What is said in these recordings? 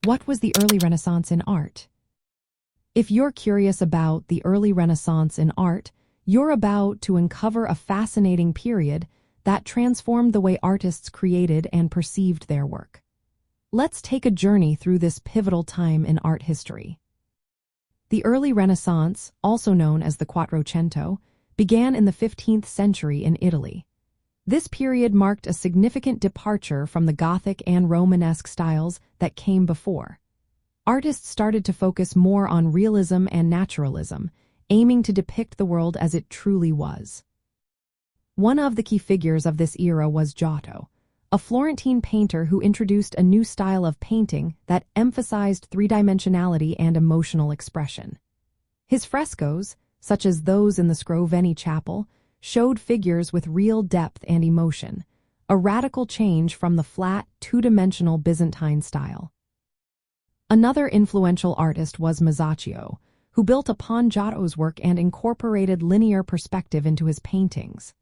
What was the early Renaissance in art? If you're curious about the early Renaissance in art, you're about to uncover a fascinating period that transformed the way artists created and perceived their work. Let's take a journey through this pivotal time in art history. The early Renaissance, also known as the Quattrocento, began in the 15th century in Italy. This period marked a significant departure from the Gothic and Romanesque styles that came before. Artists started to focus more on realism and naturalism, aiming to depict the world as it truly was. One of the key figures of this era was Giotto, a Florentine painter who introduced a new style of painting that emphasized three-dimensionality and emotional expression. His frescoes, such as those in the Scrovegni Chapel, showed figures with real depth and emotion, a radical change from the flat, two-dimensional Byzantine style. Another influential artist was Masaccio, who built upon Giotto's work and incorporated linear perspective into his paintings.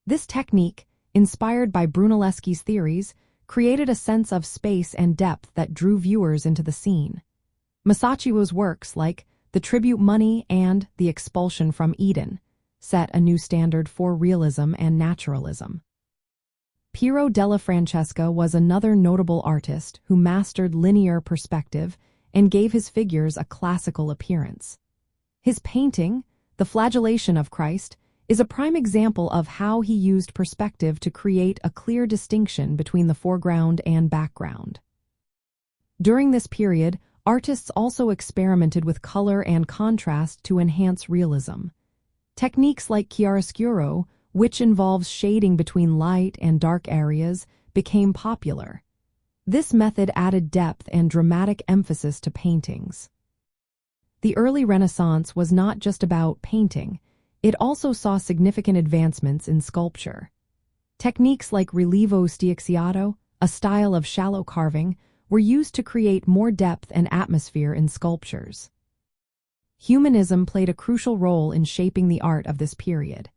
This technique, inspired by Brunelleschi's theories, created a sense of space and depth that drew viewers into the scene. Masaccio's works, like The Tribute Money and The Expulsion from Eden, set a new standard for realism and naturalism. Piero della Francesca was another notable artist who mastered linear perspective and gave his figures a classical appearance. His painting, The Flagellation of Christ, is a prime example of how he used perspective to create a clear distinction between the foreground and background. During this period, artists also experimented with color and contrast to enhance realism. Techniques like Chiaroscuro, which involves shading between light and dark areas, became popular. This method added depth and dramatic emphasis to paintings. The early Renaissance was not just about painting, it also saw significant advancements in sculpture. Techniques like relievo stichiato, a style of shallow carving, were used to create more depth and atmosphere in sculptures. Humanism played a crucial role in shaping the art of this period.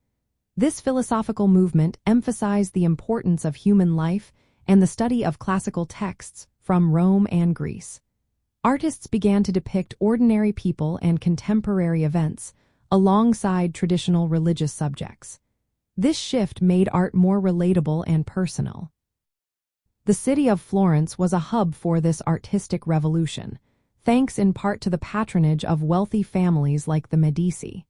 This philosophical movement emphasized the importance of human life and the study of classical texts from Rome and Greece. Artists began to depict ordinary people and contemporary events alongside traditional religious subjects. This shift made art more relatable and personal. The city of Florence was a hub for this artistic revolution, thanks in part to the patronage of wealthy families like the Medici.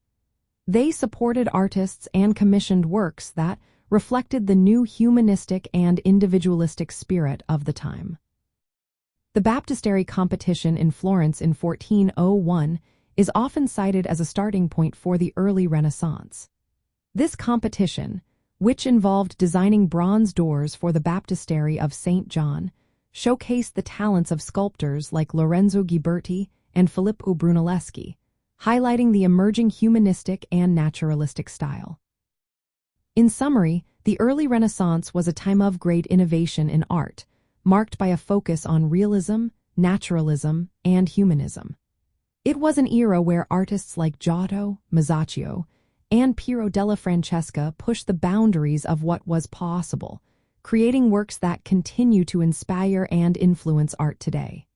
They supported artists and commissioned works that reflected the new humanistic and individualistic spirit of the time. The baptistery competition in Florence in 1401 is often cited as a starting point for the early Renaissance. This competition, which involved designing bronze doors for the baptistery of St. John, showcased the talents of sculptors like Lorenzo Ghiberti and Filippo Brunelleschi, highlighting the emerging humanistic and naturalistic style. In summary, the early Renaissance was a time of great innovation in art, marked by a focus on realism, naturalism, and humanism. It was an era where artists like Giotto, Masaccio, and Piero della Francesca pushed the boundaries of what was possible, creating works that continue to inspire and influence art today.